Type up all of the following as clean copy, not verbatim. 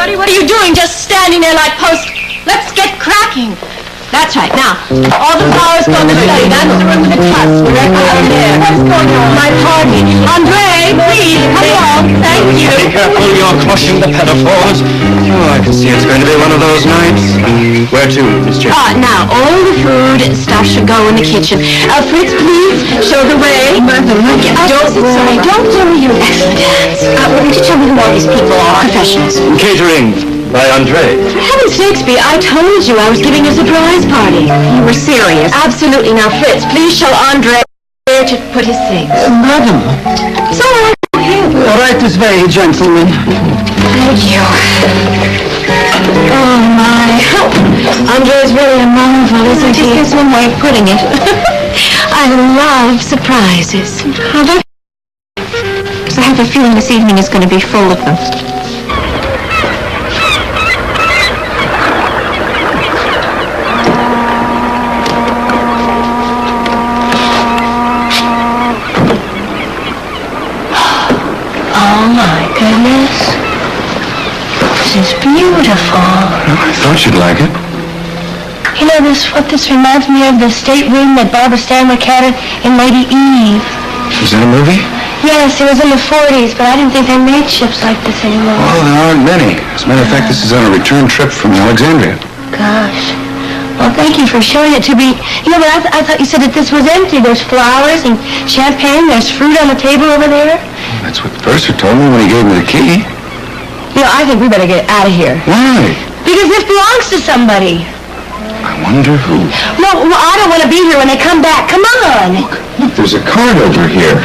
everybody. What are you doing? Just standing there like posts. Let's get cracking. That's right. Now, all the flowers go in the study. That's the room with the trust. We're right there. What's going on? My party. Andre, please, come along. Thank you. Be careful, you're crushing the pedophones. Oh, I can see it's going to be one of those nights. Where to, Miss Jane? Now, all the food stuff should go in the kitchen. Fritz, please, show the way. Don't worry, you excellent hands. Would you tell me who all these people are? Professionals. Catering by Andre. For heaven's sakes, Bea, I told you I was giving a surprise party. You were serious? Absolutely. Now, Fritz, please show Andre where to put his things. Madam. It's all right. All right this way, gentlemen. Thank you. Oh, my. Andre's really a marvel, isn't he? That's one way of putting it. I love surprises. Because I have a feeling this evening is going to be full of them. Oh, my goodness. This is beautiful. I thought you'd like it. You know, what this reminds me of, the stateroom that Barbara Stanwyck had in Lady Eve. Is that a movie? Yes, it was in the 40s, but I didn't think they made ships like this anymore. Well, there aren't many. As a matter of fact, this is on a return trip from Alexandria. Gosh. Well, thank you for showing it to me. You know, but I thought you said that this was empty. There's flowers and champagne. There's fruit on the table over there. Well, that's what the purser told me when he gave me the key. You know, I think we better get out of here. Why? Because this belongs to somebody. I wonder who. No, I don't want to be here when they come back. Come on. Look, there's a card over here.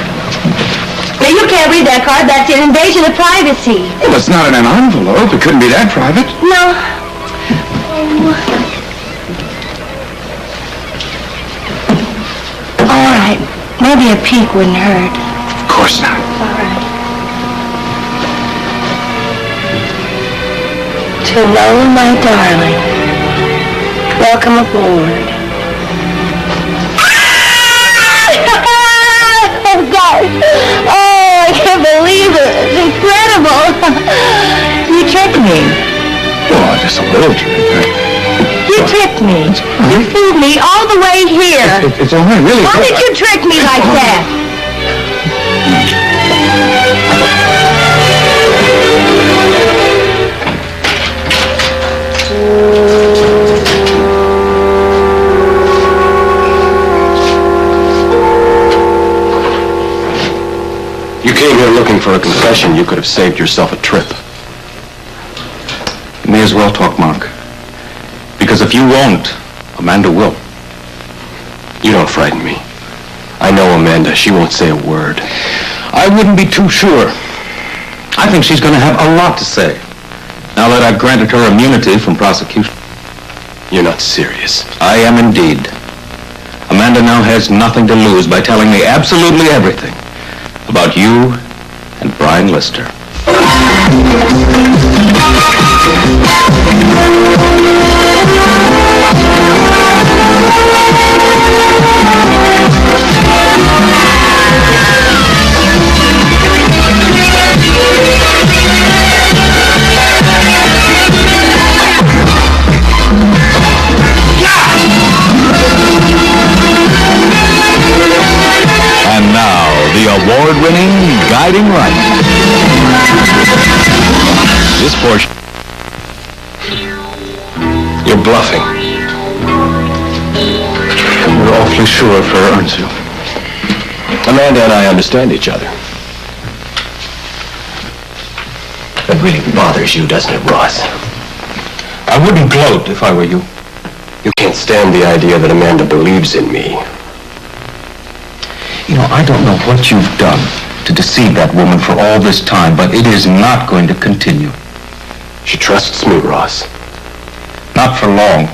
Now, you can't read that card. That's an invasion of privacy. Well, it's not in an envelope. It couldn't be that private. No. All right. Maybe a peek wouldn't hurt. Of course not. All right. To Nola, my darling. Welcome aboard. Oh, God. Oh, I can't believe it. It's incredible. You tricked me. Well, just a little trick. You tricked me. You fooled me all the way here. It's all right, really. Why did you trick me like that? You came here looking for a confession. You could have saved yourself a trip. You may as well talk, Mark. Because if you won't, Amanda will. You don't frighten me. I know Amanda. She won't say a word. I wouldn't be too sure. I think she's going to have a lot to say. Now that I've granted her immunity from prosecution. You're not serious. I am indeed. Amanda now has nothing to lose by telling me absolutely everything about you and Brian Lister. And now, the award-winning Guiding Light. This portion... You're bluffing. You're awfully sure of her, aren't you? Amanda and I understand each other. That really bothers you, doesn't it, Ross? I wouldn't gloat if I were you. You can't stand the idea that Amanda believes in me. You know, I don't know what you've done to deceive that woman for all this time, but it is not going to continue. She trusts me, Ross. Not for long.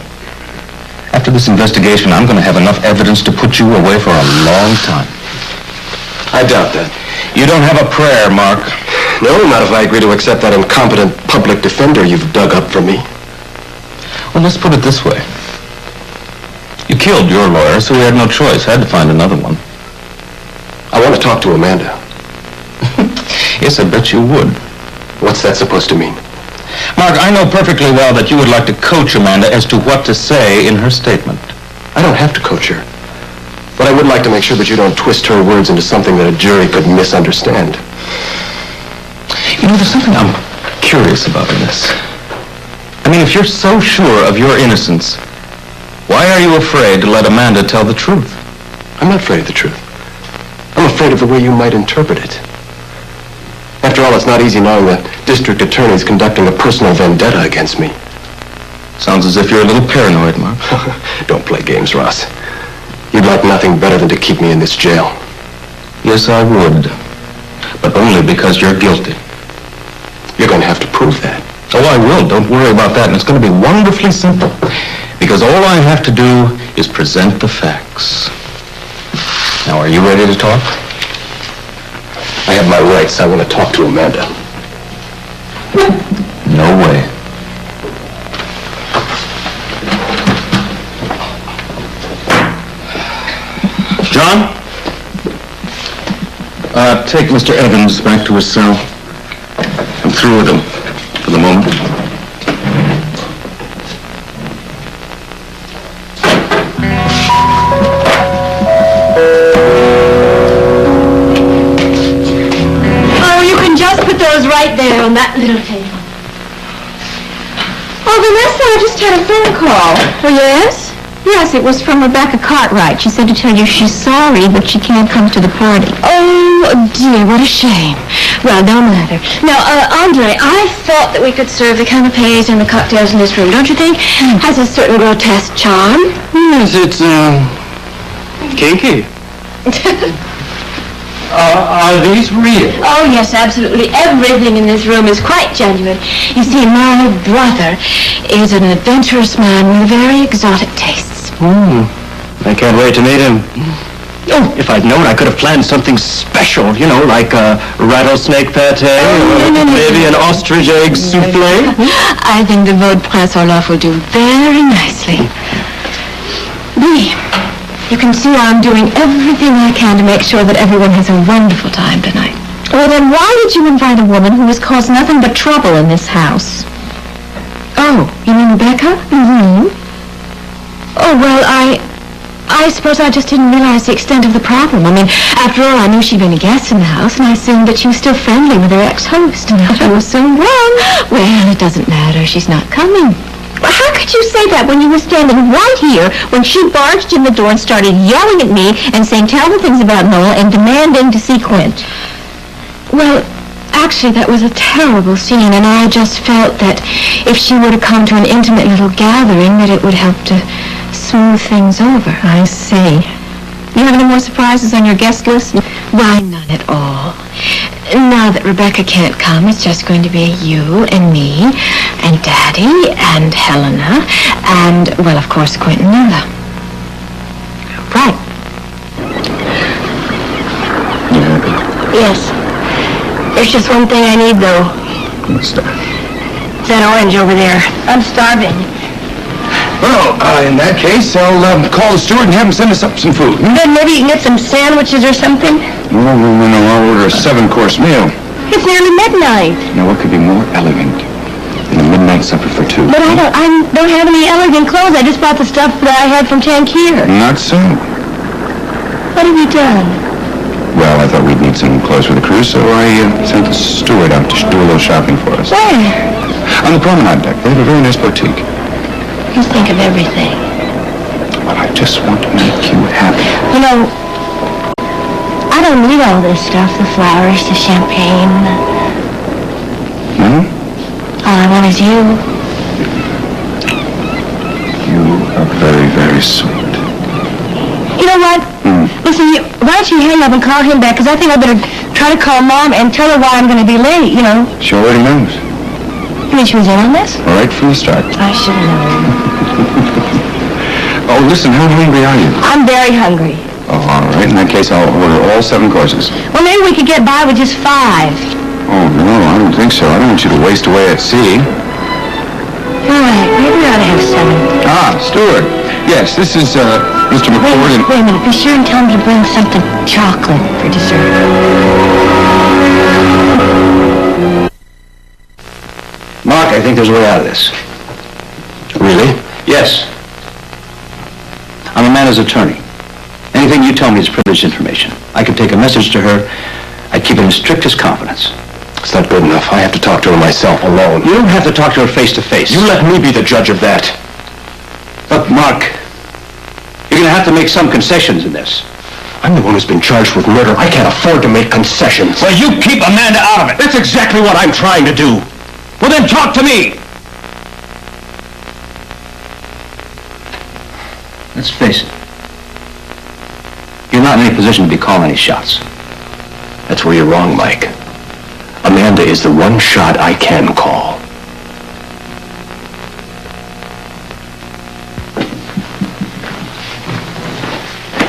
After this investigation, I'm going to have enough evidence to put you away for a long time. I doubt that. You don't have a prayer, Mark. No, not if I agree to accept that incompetent public defender you've dug up for me. Well, let's put it this way. You killed your lawyer, so we had no choice. I had to find another one. I want to talk to Amanda. Yes, I bet you would. What's that supposed to mean? Mark, I know perfectly well that you would like to coach Amanda as to what to say in her statement. I don't have to coach her. But I would like to make sure that you don't twist her words into something that a jury could misunderstand. You know, there's something I'm curious about in this. I mean, if you're so sure of your innocence, why are you afraid to let Amanda tell the truth? I'm not afraid of the truth. I'm afraid of the way you might interpret it. After all, it's not easy knowing the district attorney's conducting a personal vendetta against me. Sounds as if you're a little paranoid, Mark. Don't play games, Ross. You'd like nothing better than to keep me in this jail. Yes, I would. But only because you're guilty. You're going to have to prove that. Oh, I will. Don't worry about that. And it's going to be wonderfully simple. Because all I have to do is present the facts. Now, are you ready to talk? I have my rights. I want to talk to Amanda. No way. John? Take Mr. Evans back to his cell. I'm through with him for the moment. Oh, you can just put those right there on that little table. Oh, Vanessa, I just had a phone call. Oh, yes? Yes, it was from Rebecca Cartwright. She said to tell you she's sorry, but she can't come to the party. Oh, dear, what a shame. Well, no matter. Now, Andre, I thought that we could serve the canapes and the cocktails in this room, don't you think? Has a certain grotesque charm. Yes, it's, kinky. Are these real? Oh, yes, absolutely. Everything in this room is quite genuine. You see, my brother is an adventurous man with very exotic tastes. I can't wait to meet him. Oh, if I'd known, I could have planned something special, you know, like a rattlesnake pate, maybe an ostrich egg souffle. I think the Vaude Prince Olaf will do very nicely. Oui. You can see I'm doing everything I can to make sure that everyone has a wonderful time tonight. Well, then why did you invite a woman who has caused nothing but trouble in this house? Oh, you mean Rebecca? Mm-hmm. Oh, well, I suppose I just didn't realize the extent of the problem. I mean, after all, I knew she'd been a guest in the house, and I assumed that she was still friendly with her ex-host. And I was so wrong. Well, it doesn't matter. She's not coming. How could you say that when you were standing right here when she barged in the door and started yelling at me and saying terrible things about Nola and demanding to see Quint? Well, actually, that was a terrible scene, and I just felt that if she were to come to an intimate little gathering, that it would help to smooth things over. I see. You have any more surprises on your guest list? Why, none at all. Now that Rebecca can't come, it's just going to be you and me and Daddy and Helena and, well, of course, Quint Nola. Right. You happy? Yes. There's just one thing I need, though. What's that? That orange over there. I'm starving. Well, in that case, I'll call the steward and have him send us up some food. Then maybe you can get some sandwiches or something. No, I'll order a 7-course meal. It's nearly midnight. Now, what could be more elegant than a midnight supper for two? But I don't have any elegant clothes. I just bought the stuff that I had from Tankier. Not so. What have you done? Well, I thought we'd need some clothes for the cruise, so I sent the steward out to do a little shopping for us. Where? On the promenade deck. They have a very nice boutique. You think of everything. Well, I just want to make you happy. You know, I don't need all this stuff, the flowers, the champagne. Hmm? All I want is you. You are very, very sweet. You know what? Listen, why don't you hang up and call him back, because I think I better try to call Mom and tell her why I'm going to be late, you know. She already knows. You mean she was in on this? Right from the start. I should have known. Oh, listen, how hungry are you? I'm very hungry. Oh, all right. In that case, I'll order all 7 courses. Well, maybe we could get by with just 5. Oh, no, I don't think so. I don't want you to waste away at sea. All right, maybe we ought to have 7. Ah, steward. Yes, this is, Mr. McCord and... Wait a minute. Be sure and tell him to bring something chocolate for dessert. Mark, Doc, I think there's a way out of this. Really? Yes. I'm Amanda's attorney. Anything you tell me is privileged information. I can take a message to her. I keep it in strictest confidence. It's not good enough. I have to talk to her myself alone. You don't have to talk to her face to face. You let me be the judge of that. Look, Mark, you're going to have to make some concessions in this. I'm the one who's been charged with murder. I can't afford to make concessions. Well, you keep Amanda out of it. That's exactly what I'm trying to do. Well, then talk to me. Let's face it. You're not in any position to be calling any shots. That's where you're wrong, Mike. Amanda is the one shot I can call.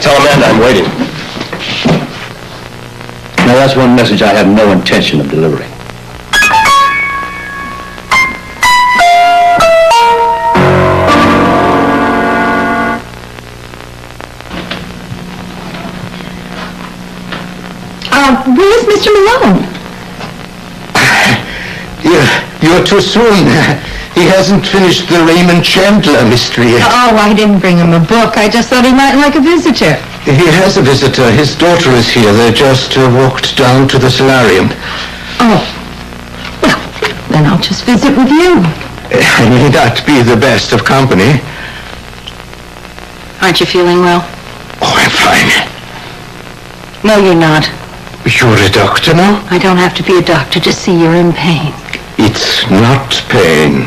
Tell Amanda I'm waiting. Now, that's one message I have no intention of delivering. Where's Mr. Malone? You're too soon. He hasn't finished the Raymond Chandler mystery yet. Oh, I didn't bring him a book. I just thought he might like a visitor. He has a visitor. His daughter is here. They just walked down to the solarium. Oh. Well, then I'll just visit with you. I may not be the best of company. Aren't you feeling well? Oh, I'm fine. No, you're not. You're a doctor now? I don't have to be a doctor to see you're in pain. It's not pain.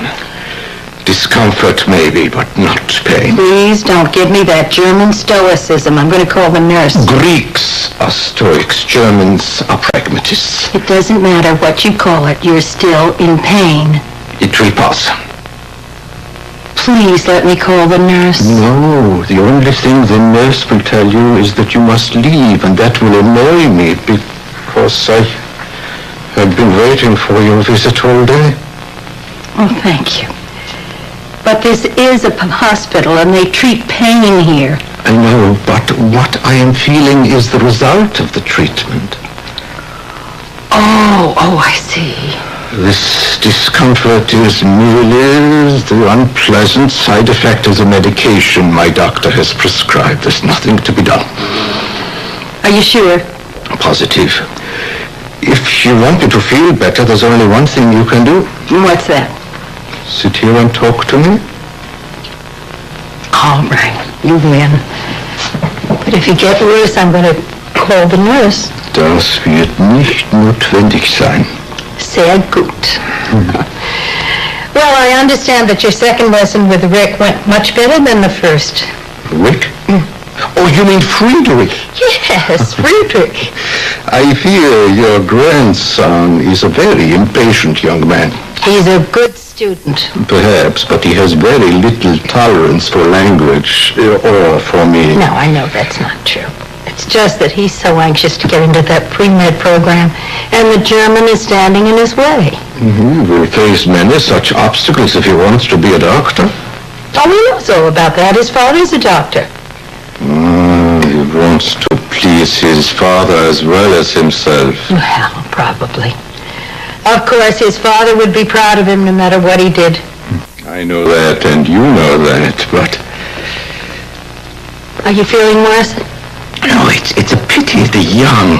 Discomfort, maybe, but not pain. Please don't give me that German stoicism. I'm going to call the nurse. Greeks are stoics. Germans are pragmatists. It doesn't matter what you call it. You're still in pain. It will pass. Please let me call the nurse. No, the only thing the nurse will tell you is that you must leave, and that will annoy me because I have been waiting for your visit all day. Oh, thank you. But this is a hospital, and they treat pain here. I know, but what I am feeling is the result of the treatment. Oh, I see. This discomfort is merely the unpleasant side effect of the medication my doctor has prescribed. There's nothing to be done. Are you sure? Positive. If you want me to feel better, there's only one thing you can do. What's that? Sit here and talk to me. All right, you win. But if you get worse, I'm going to call the nurse. Das wird nicht notwendig sein. Sehr gut. Well, I understand that your second lesson with Rick went much better than the first. Rick? Oh, you mean Friedrich? Yes, Friedrich. I fear your grandson is a very impatient young man. He's a good student. Perhaps, but he has very little tolerance for language, or for me. No, I know that's not true. It's just that he's so anxious to get into that pre-med program, and the German is standing in his way. He will face many such obstacles if he wants to be a doctor. Oh, he knows all about that. His father's a doctor. He wants to please his father as well as himself. Well, probably. Of course, his father would be proud of him no matter what he did. I know that, and you know that, but... Are you feeling worse? No, it's a pity the young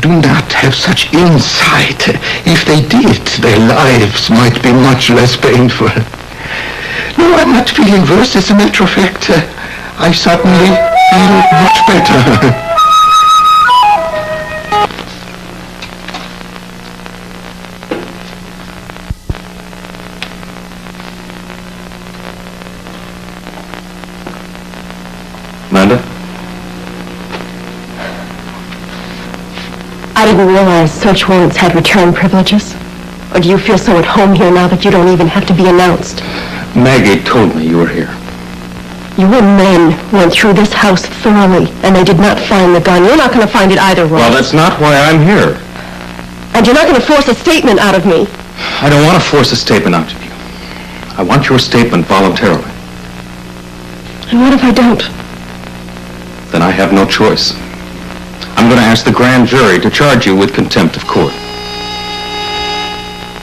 do not have such insight. If they did, their lives might be much less painful. No, I'm not feeling worse. As a matter of fact, I suddenly feel much better. Amanda? I didn't realize search warrants had return privileges. Or do you feel so at home here now that you don't even have to be announced? Maggie told me you were here. Your men went through this house thoroughly, and they did not find the gun. You're not going to find it either, Ross. Well, that's not why I'm here. And you're not going to force a statement out of me. I don't want to force a statement out of you. I want your statement voluntarily. And what if I don't? Then I have no choice. I'm going to ask the grand jury to charge you with contempt of court.